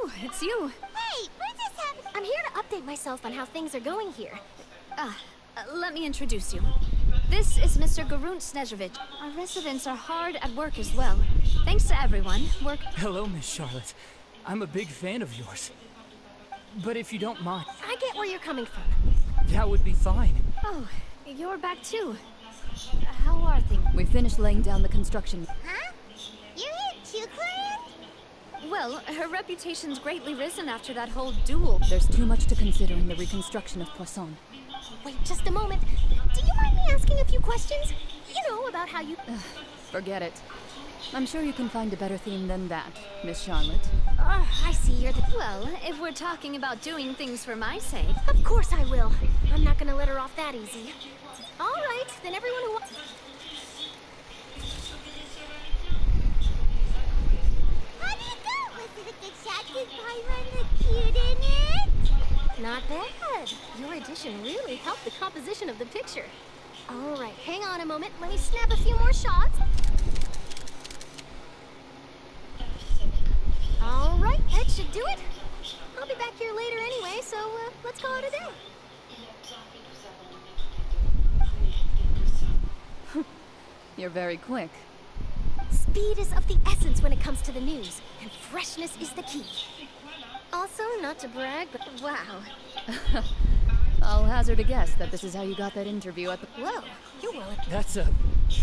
Oh, it's you. Hey, what just happened? I'm here to update myself on how things are going here. Let me introduce you. This is Mr. Garunt Snežević. Our residents are hard at work as well. Thanks to everyone, Hello, Miss Charlotte. I'm a big fan of yours. But if you don't mind... I get where you're coming from. That would be fine. Oh, you're back too. How are things? We finished laying down the construction. Huh? You're here too, Claire? Well, her reputation's greatly risen after that whole duel. There's too much to consider in the reconstruction of Poisson. Wait just a moment. Do you mind me asking a few questions? You know, about how you... Forget it. I'm sure you can find a better theme than that, Miss Charlotte. I see you're the... Well, if we're talking about doing things for my sake... Of course I will. I'm not gonna let her off that easy. All right, then everyone who wants... How do you go? Was it a good shot? Did Byron look cute in it? Not bad. Your addition really helped the composition of the picture. All right, hang on a moment. Let me snap a few more shots. All right, that should do it. I'll be back here later anyway, so let's call it a day. You're very quick. Speed is of the essence when it comes to the news, and freshness is the key. Also, not to brag, but wow. I'll hazard a guess that this is how you got that interview at the... Whoa, you're well... That's a...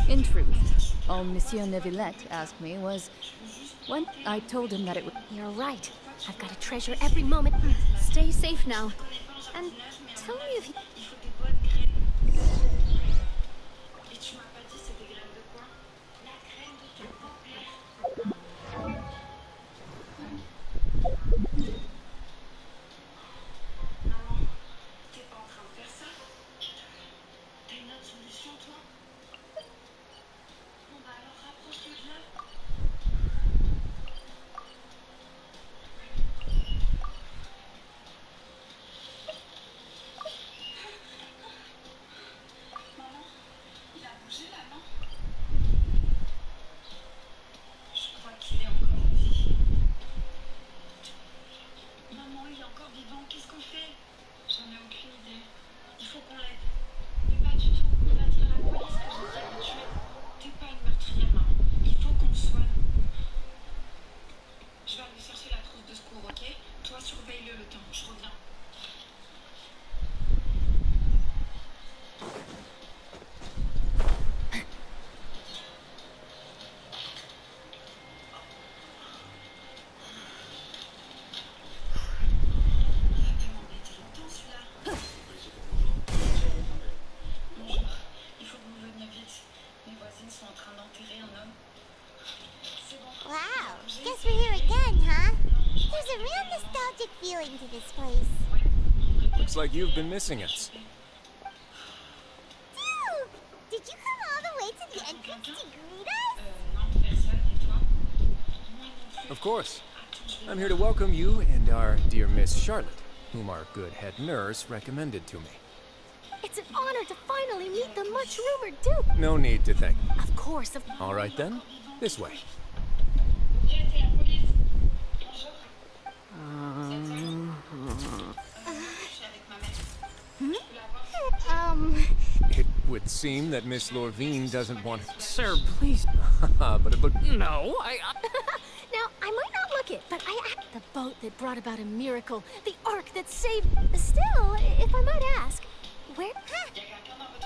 In truth, all Monsieur Neuvillette asked me was... When I told him that it would... You're right. I've got to treasure every moment. Stay safe now. And tell me if you... Wow, guess we're here again, huh? There's a real nostalgic feeling to this place. Looks like you've been missing us. Dude, did you come all the way to the entrance to greet us? Of course. I'm here to welcome you and our dear Miss Charlotte, whom our good head nurse recommended to me. It's an honor to finally meet the much-rumored Duke. No need to thank me. Of course, All right then, this way. It would seem that Miss Lorvine doesn't want... Sir, please... but it looked... No, Now, I might not look it, but the boat that brought about a miracle, the ark that saved... Still, if I might ask, where...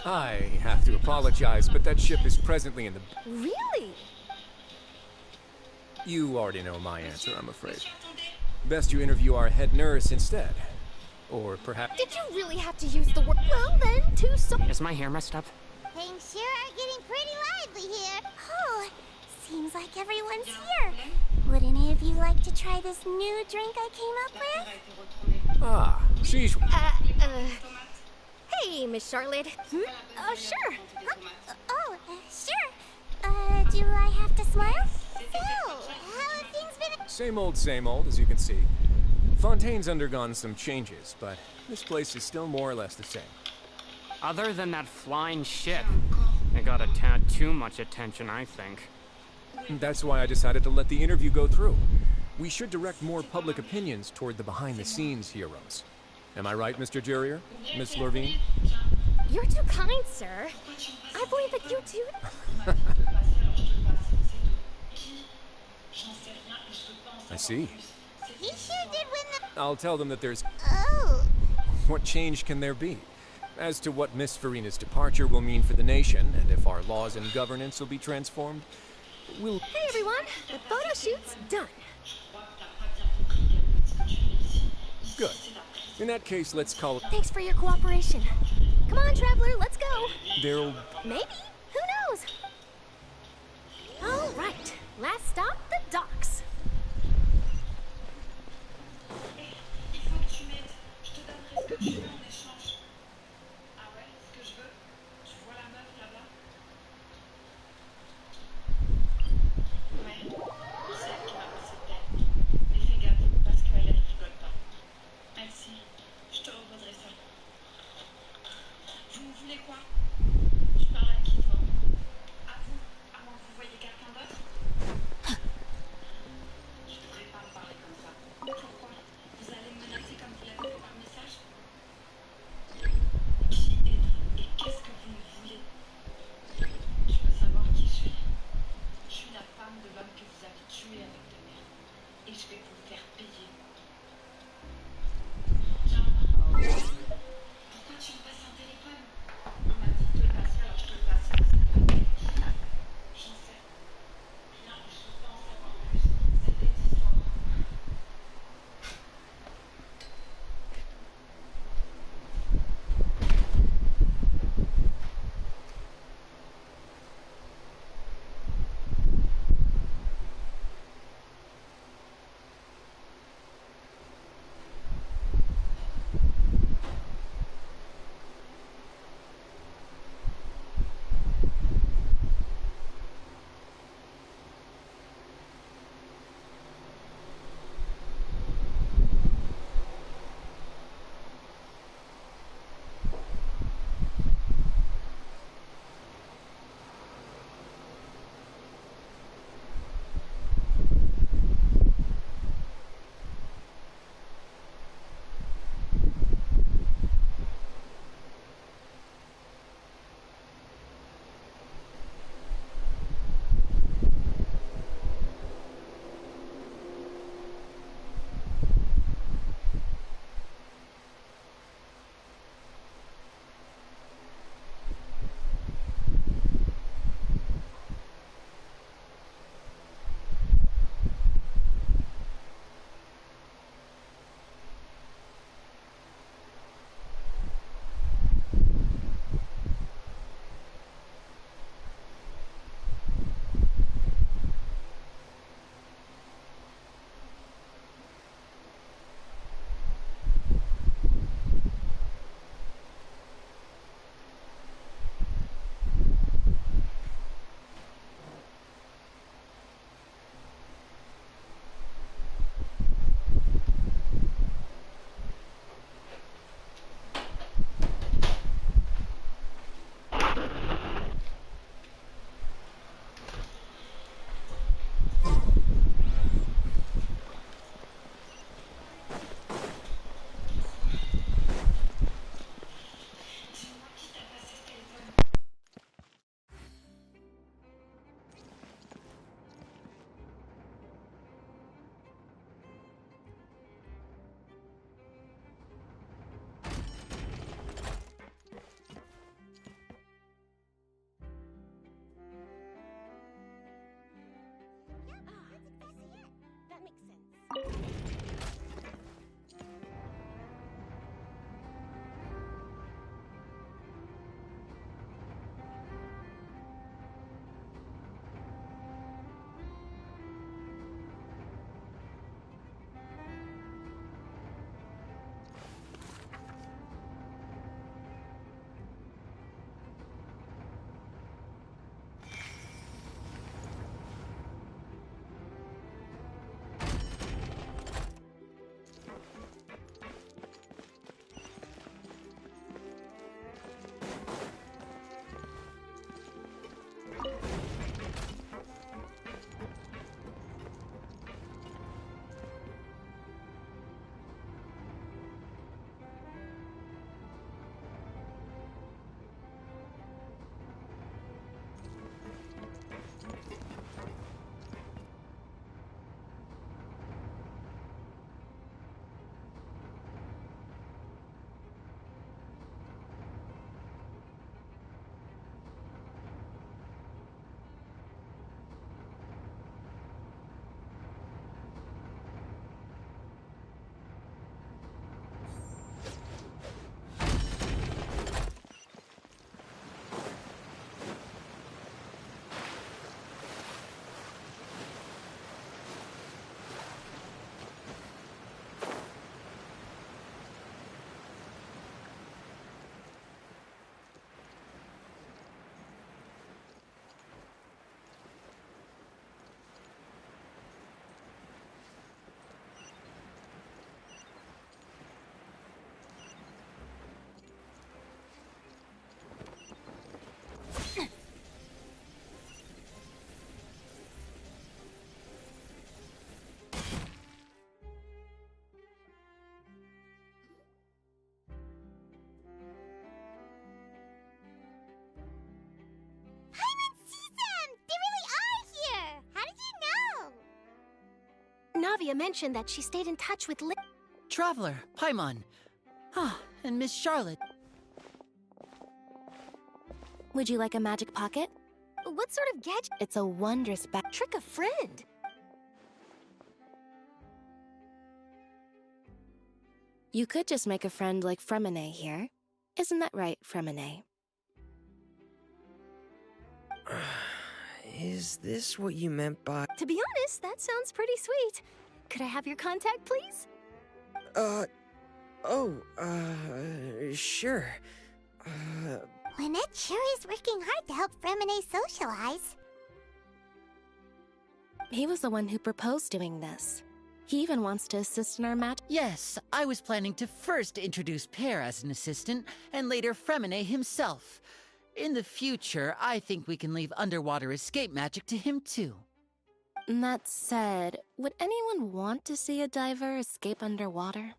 I have to apologize, but that ship is presently in the... Really? You already know my answer, I'm afraid. Best you interview our head nurse instead. Or perhaps... Did you really have to use the word? Well, then, Is my hair messed up? Things sure are getting pretty lively here. Oh, seems like everyone's here. Would any of you like to try this new drink I came up with? Ah, sheesh. Hey, Miss Charlotte. Sure. Sure. Do I have to smile? So, how have things been? Same old, as you can see. Fontaine's undergone some changes, but this place is still more or less the same. Other than that flying ship, it got a tad too much attention, I think. That's why I decided to let the interview go through. We should direct more public opinions toward the behind-the-scenes heroes. Am I right, Mr. Jurier? Miss Lorvine? You're too kind, sir. I believe that you too. I see. He sure did win the... I'll tell them that there's... Oh. What change can there be? As to what Miss Farina's departure will mean for the nation, and if our laws and governance will be transformed, we'll... Hey, everyone. The photo shoot's done. Good. In that case, let's call it... Thanks for your cooperation. Come on, Traveler, let's go. There'll... Maybe. Who knows? All right. Last stop, the docks. Vous voulez quoi? Je parle à qui, toi? Navia mentioned that she stayed in touch with Traveler, Paimon. Ah, and Miss Charlotte. Would you like a magic pocket? What sort of gadget? It's a wondrous trick a friend. You could just make a friend like Fremine here. Isn't that right, Fremine? Is this what you meant by... To be honest, that sounds pretty sweet. Could I have your contact, please? Sure. Lynette sure is working hard to help Fremine socialize. He was the one who proposed doing this. He even wants to assist in our match. Yes, I was planning to first introduce Pear as an assistant, and later Fremine himself. In the future, I think we can leave underwater escape magic to him too. That said, would anyone want to see a diver escape underwater?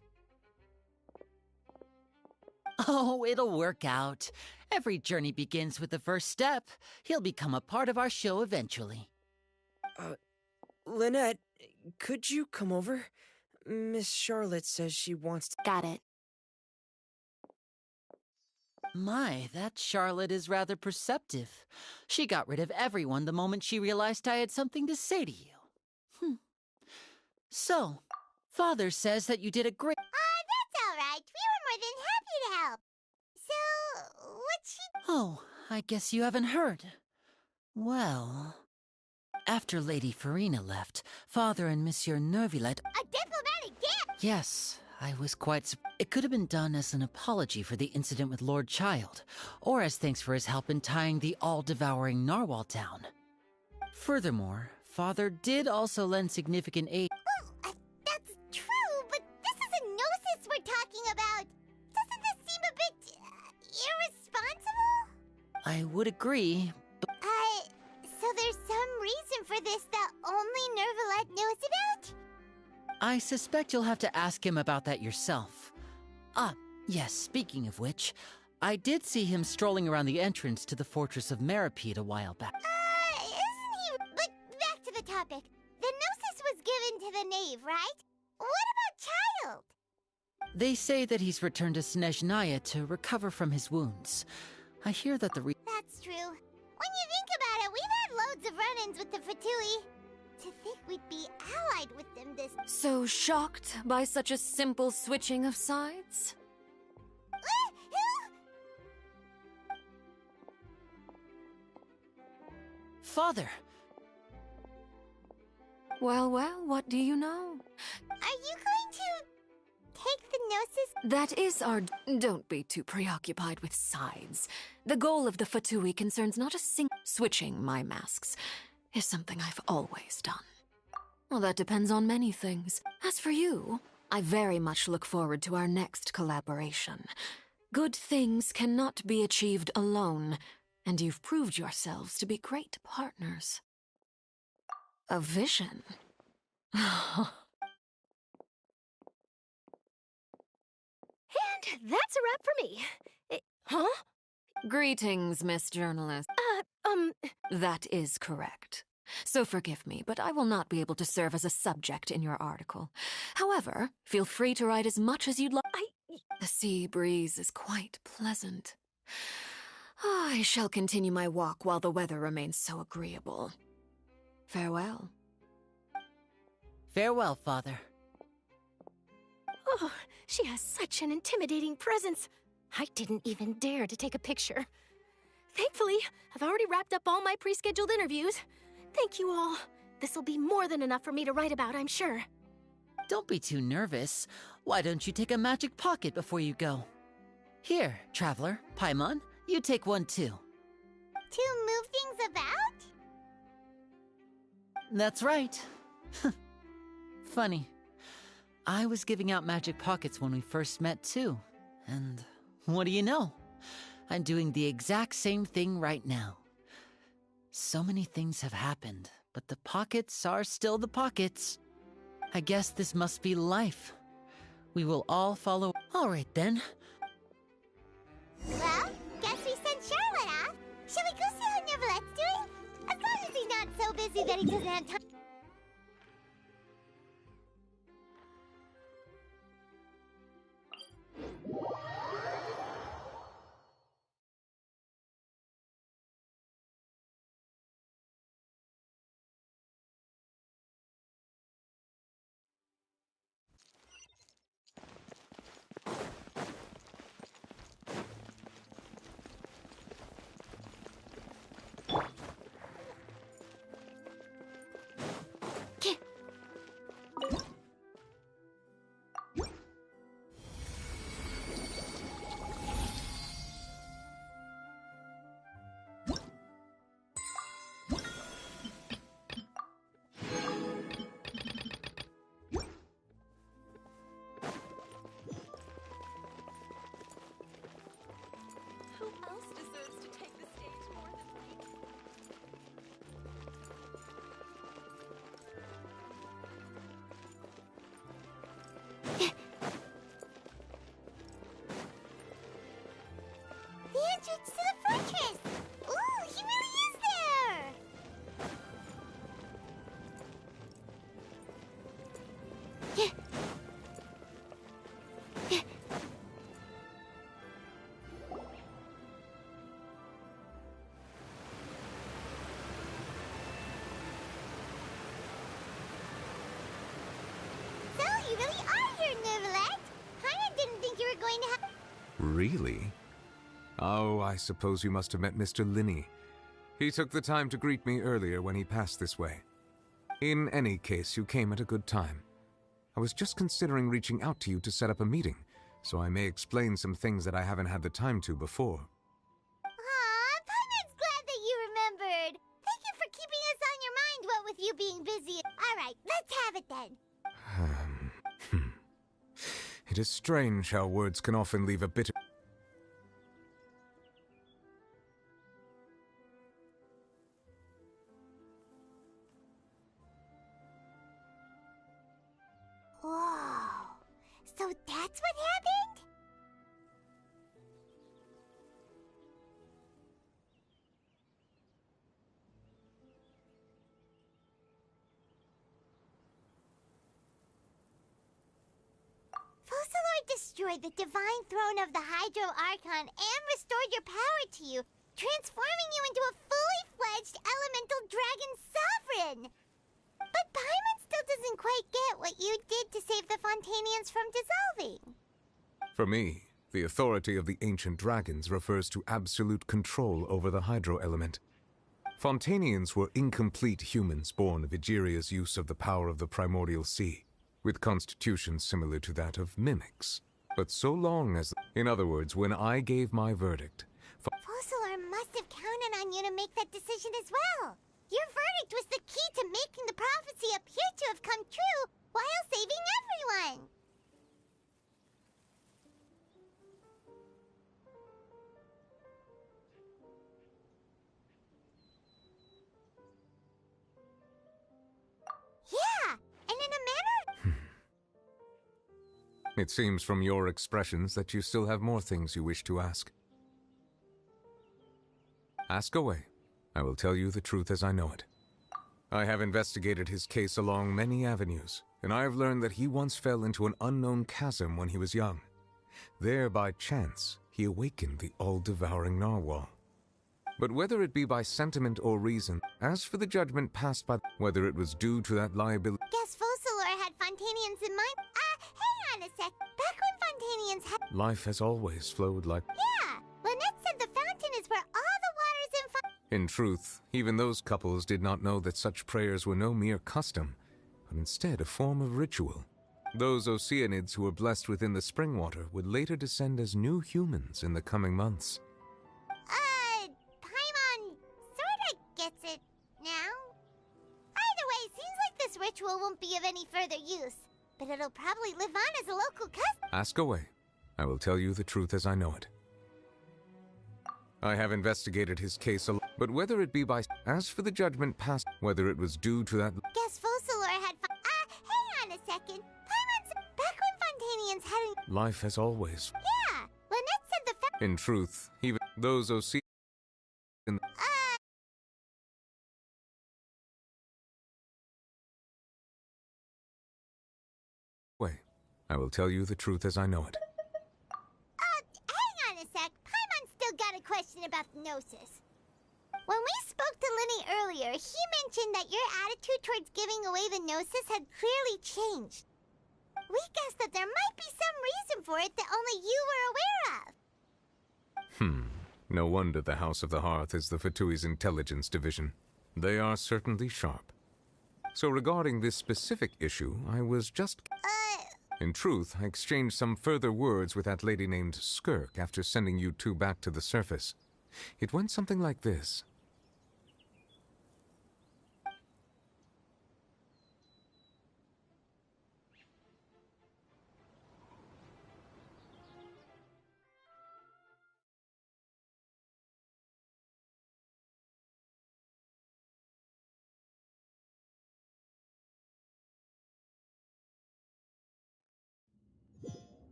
Oh, it'll work out. Every journey begins with the first step. He'll become a part of our show eventually. Lynette, could you come over? Miss Charlotte says she wants to... Got it. My, that Charlotte is rather perceptive. She got rid of everyone the moment she realized I had something to say to you. So, Father says that you did a great... That's all right. We were more than happy to help. So, what's she... Oh, I guess you haven't heard. Well... After Lady Farina left, Father and Monsieur Neuvillette... A diplomatic gift! Yes, I was quite... It could have been done as an apology for the incident with Lord Child, or as thanks for his help in tying the all-devouring narwhal down. Furthermore, Father did also lend significant aid... Well, that's true, but this is a gnosis we're talking about. Doesn't this seem a bit... irresponsible? I would agree, but... So there's some reason for this that only Neuvillette knows about? I suspect you'll have to ask him about that yourself. Ah, yes, speaking of which, I did see him strolling around the entrance to the Fortress of Meripede a while back. Isn't he... But back to the topic. The gnosis was given to the knave, right? What about Child? They say that he's returned to Snezhnaya to recover from his wounds. I hear that the That's true. When you think about it, we've had loads of run-ins with the Fatui. To think we'd be allied with them this... So shocked by such a simple switching of sides? Father! Well, what do you know? Are you going to take the gnosis? That is our... Don't be too preoccupied with sides. The goal of the Fatui concerns not a switching my masks is something I've always done. Well, that depends on many things. As for you, I very much look forward to our next collaboration. Good things cannot be achieved alone, and you've proved yourselves to be great partners. A vision. And that's a wrap for me. Huh? Greetings, Miss Journalist. That is correct. So forgive me, but I will not be able to serve as a subject in your article. However, feel free to write as much as you'd like. The sea breeze is quite pleasant. I shall continue my walk while the weather remains so agreeable. Farewell. Farewell, Father. Oh, she has such an intimidating presence. I didn't even dare to take a picture. Thankfully, I've already wrapped up all my pre-scheduled interviews. Thank you all. This'll be more than enough for me to write about, I'm sure. Don't be too nervous. Why don't you take a magic pocket before you go? Here, Traveler, Paimon, you take one too. To move things about? That's right. Funny. I was giving out magic pockets when we first met too. And what do you know? I'm doing the exact same thing right now. So many things have happened, but the pockets are still the pockets. I guess this must be life. We will all follow. All right then. Well, guess we sent Charlotte off. Shall we go see how Neuvillette's doing? As long as he's not so busy that he doesn't have time. Really? Oh, I suppose you must have met Mr. Linney. He took the time to greet me earlier when he passed this way. In any case, you came at a good time. I was just considering reaching out to you to set up a meeting, so I may explain some things that I haven't had the time to before. Aw, Paimon's glad that you remembered. Thank you for keeping us on your mind, what with you being busy. Alright, let's have it then. It is strange how words can often leave a bitter... Whoa. So that's what happened? Fossilor destroyed the divine throne of the Hydro Archon and restored your power to you, transforming you into a fully fledged elemental dragon sovereign. But Paimon still doesn't quite get what you did to save the Fontainians from dissolving. For me, the authority of the ancient dragons refers to absolute control over the hydro element. Fontainians were incomplete humans born of Egeria's use of the power of the primordial sea, with constitutions similar to that of mimics. But so long as... In other words, when I gave my verdict... Fossilor must have counted on you to make that decision as well. Your verdict was the key to making the prophecy appear to have come true while saving everyone. Yeah, and in a manner... It seems from your expressions that you still have more things you wish to ask. Ask away. I will tell you the truth as I know it. I have investigated his case along many avenues, and I have learned that he once fell into an unknown chasm when he was young. There, by chance, he awakened the all-devouring narwhal. But whether it be by sentiment or reason, as for the judgment passed by... Whether it was due to that liability... Guess Fossilor had Fontainians in mind. Hang on a sec. Back when Fontainians had... Life has always flowed like... Yeah, Lynette said the fountain is where all the waters in... In truth, even those couples did not know that such prayers were no mere custom, but instead a form of ritual. Those Oceanids who were blessed within the spring water would later descend as new humans in the coming months. Paimon sorta gets it now. Either way, seems like this ritual won't be of any further use, but it'll probably live on as a local custom. Ask away. I will tell you the truth as I know it. I have investigated his case but whether it be by... As for the judgment passed, whether it was due to that... Guess Fossilor had... hang on a second. Paimon's... Back when Fontainians had... Life has always... Yeah, Lynette said the... In truth, even those Oceanids... Wait, I will tell you the truth as I know it. Hang on a sec. Paimon's still got a question about the Gnosis. When we spoke to Linny earlier, he mentioned that your attitude towards giving away the Gnosis had clearly changed. We guessed that there might be some reason for it that only you were aware of. No wonder the House of the Hearth is the Fatui's intelligence division. They are certainly sharp. So regarding this specific issue, I was just... In truth, I exchanged some further words with that lady named Skirk after sending you two back to the surface. It went something like this.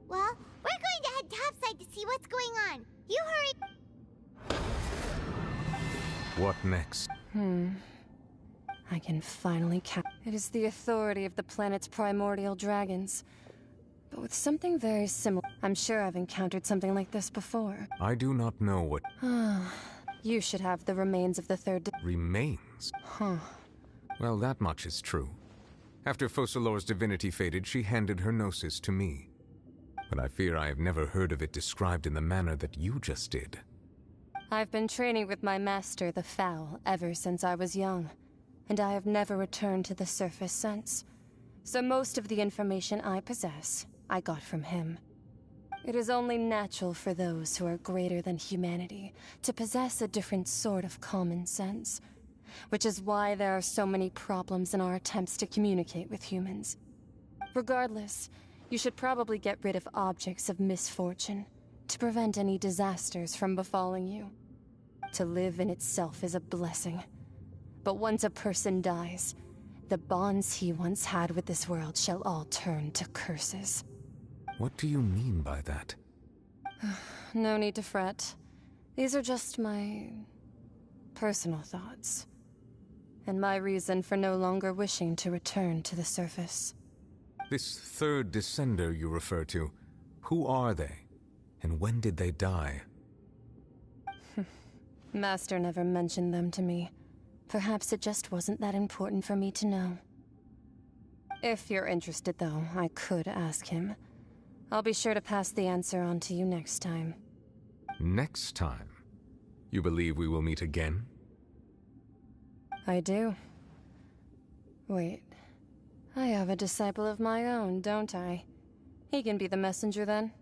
Well, we're going to head topside to see what's going on. You hurry. What next? I can finally count. It is the authority of the planet's primordial dragons, but with something very similar. I'm sure I've encountered something like this before. I do not know what... You should have the remains of the third... Remains? Huh. Well, that much is true. After Fossilor's divinity faded, she handed her Gnosis to me. but I fear I have never heard of it described in the manner that you just did. I've been training with my master, the Fowl, ever since I was young, and I have never returned to the surface since. So most of the information I possess, I got from him. It is only natural for those who are greater than humanity to possess a different sort of common sense, which is why there are so many problems in our attempts to communicate with humans. Regardless, you should probably get rid of objects of misfortune to prevent any disasters from befalling you. To live in itself is a blessing, but once a person dies, the bonds he once had with this world shall all turn to curses. What do you mean by that? No need to fret. These are just my personal thoughts, and my reason for no longer wishing to return to the surface. This third descender you refer to, who are they? And when did they die? Master never mentioned them to me. Perhaps it just wasn't that important for me to know. If you're interested, though, I could ask him. I'll be sure to pass the answer on to you next time. Next time? You believe we will meet again? I do. Wait. I have a disciple of my own, don't I? He can be the messenger, then.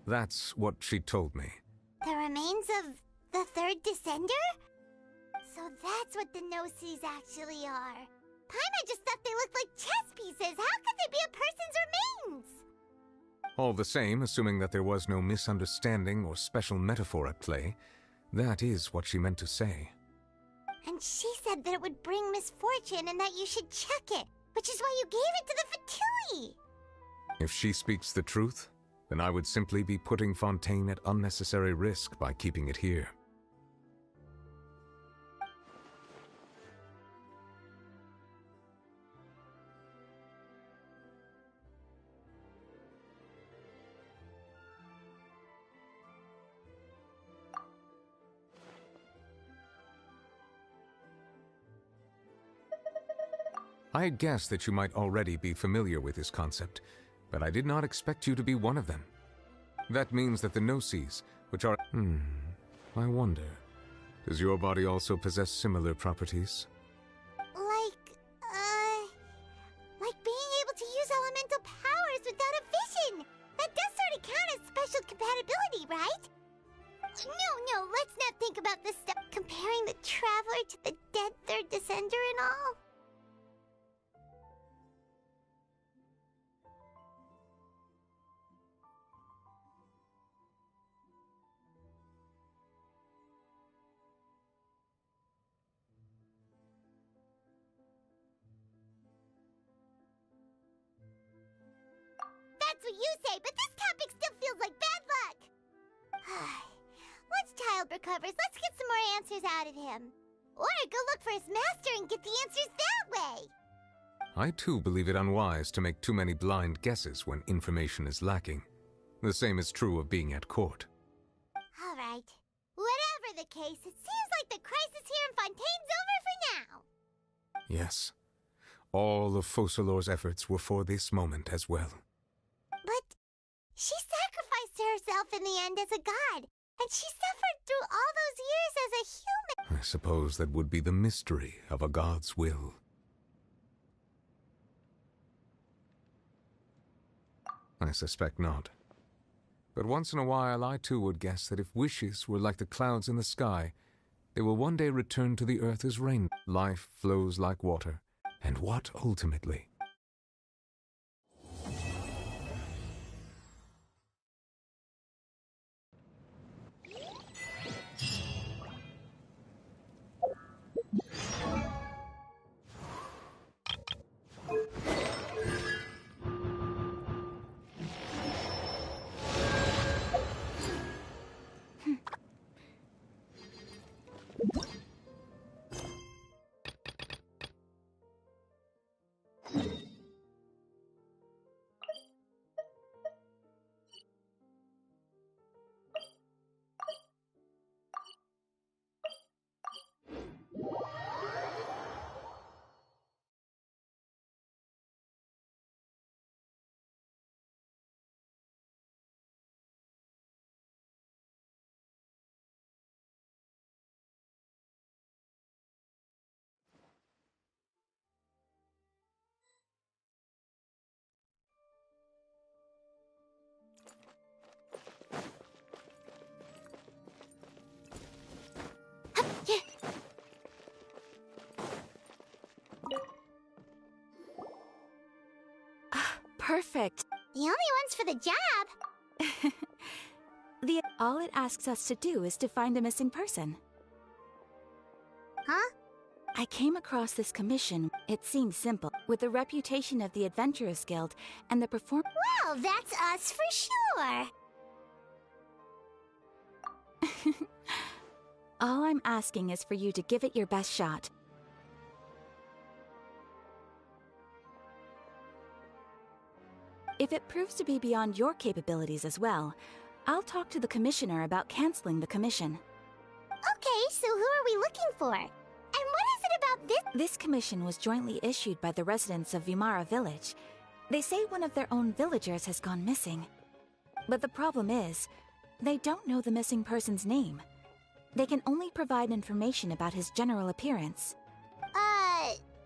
That's what she told me. The remains of the third descender? So that's what the Gnosis actually are. Paimon just thought they looked like chess pieces. How could they be a person's remains? All the same, assuming that there was no misunderstanding or special metaphor at play, that is what she meant to say. And she said that it would bring misfortune and that you should check it, which is why you gave it to the Fatui. If she speaks the truth, then I would simply be putting Fontaine at unnecessary risk by keeping it here. I had guessed that you might already be familiar with this concept, but I did not expect you to be one of them. That means that the Gnosis, which are... I wonder, does your body also possess similar properties? Like being able to use elemental powers without a vision! That does sort of count as special compatibility, right? No, let's not think about this stuff. Comparing the Traveler to the dead third descender and all. That's what you say, but this topic still feels like bad luck! Once Child recovers, let's get some more answers out of him. Or go look for his master and get the answers that way! I too believe it unwise to make too many blind guesses when information is lacking. The same is true of being at court. Alright. Whatever the case, it seems like the crisis here in Fontaine's over for now! Yes. All of Focalor's efforts were for this moment as well. But she sacrificed herself in the end as a god, and she suffered through all those years as a human. I suppose that would be the mystery of a god's will. I suspect not. But once in a while I too would guess that if wishes were like the clouds in the sky, they will one day return to the earth as rain. Life flows like water. And what ultimately? Perfect. The only ones for the job. All it asks us to do is to find a missing person. Huh? I came across this commission. It seems simple, with the reputation of the Adventurers Guild and the Well, that's us for sure. All I'm asking is for you to give it your best shot. If it proves to be beyond your capabilities as well, I'll talk to the Commissioner about canceling the commission. Okay, so who are we looking for? And what is it about this? This commission was jointly issued by the residents of Vimara Village. They say one of their own villagers has gone missing. But the problem is, they don't know the missing person's name. They can only provide information about his general appearance.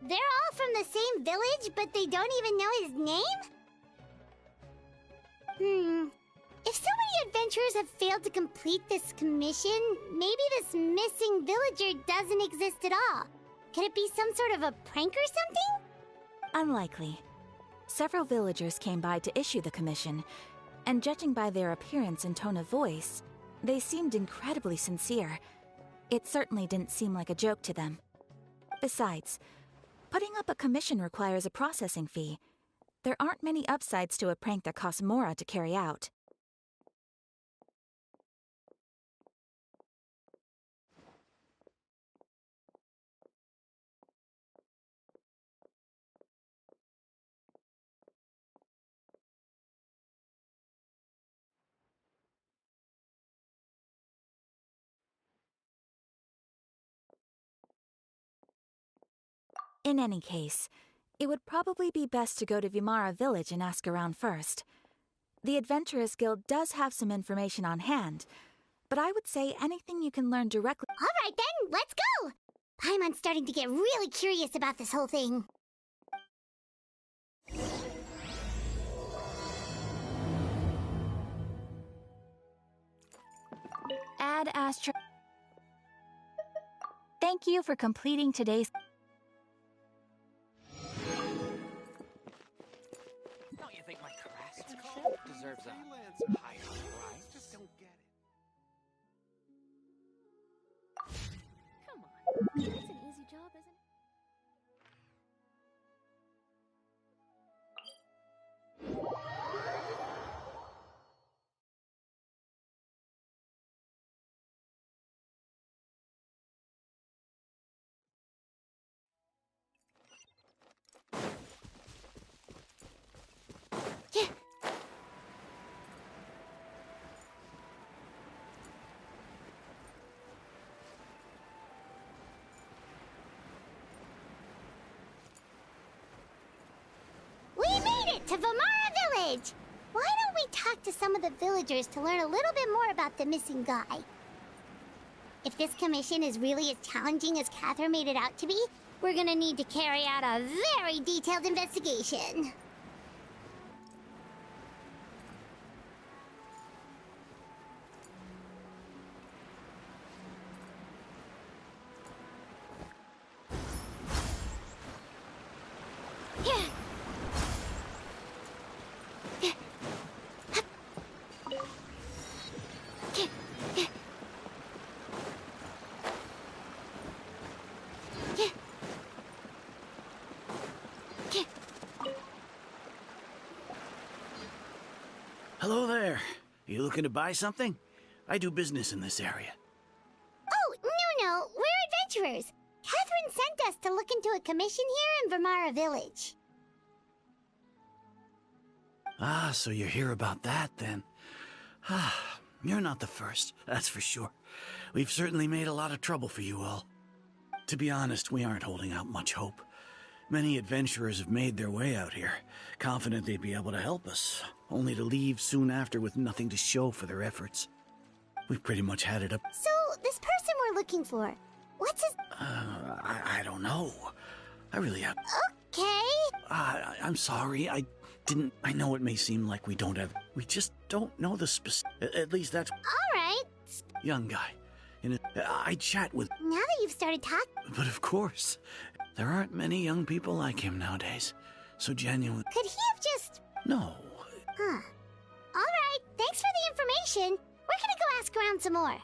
They're all from the same village, but they don't even know his name? If so many adventurers have failed to complete this commission, maybe this missing villager doesn't exist at all. Could it be some sort of a prank or something? Unlikely. Several villagers came by to issue the commission, and judging by their appearance and tone of voice, they seemed incredibly sincere. It certainly didn't seem like a joke to them. Besides, putting up a commission requires a processing fee. There aren't many upsides to a prank that costs Mora to carry out. In any case, it would probably be best to go to Vimara Village and ask around first. The Adventurers Guild does have some information on hand, but I would say anything you can learn directly— All right then, let's go! Paimon's starting to get really curious about this whole thing. Ad Astra. Thank you for completing today's— Don't you think my craftsmanship deserves a higher price? Just don't get it. Come on, that's an easy job, isn't it? We made it to Vimara Village! Why don't we talk to some of the villagers to learn a little bit more about the missing guy? If this commission is really as challenging as Catherine made it out to be, we're gonna need to carry out a very detailed investigation. Hello there. You looking to buy something? I do business in this area. Oh, no, we're adventurers. Catherine sent us to look into a commission here in Vimara Village. Ah, so you're here about that, then. Ah, you're not the first, that's for sure. We've certainly made a lot of trouble for you all. To be honest, we aren't holding out much hope. Many adventurers have made their way out here, confident they'd be able to help us, only to leave soon after with nothing to show for their efforts. We've pretty much had it up— So, this person we're looking for, what's his— I don't know. I really have— Okay. I'm sorry, I know it may seem like we just don't know the at least that's— Alright. Young guy. I chat with— Now that you've started talking— But of course, there aren't many young people like him nowadays. So genuine. Could he have just No. Huh. Alright, thanks for the information. We're gonna go ask around some more.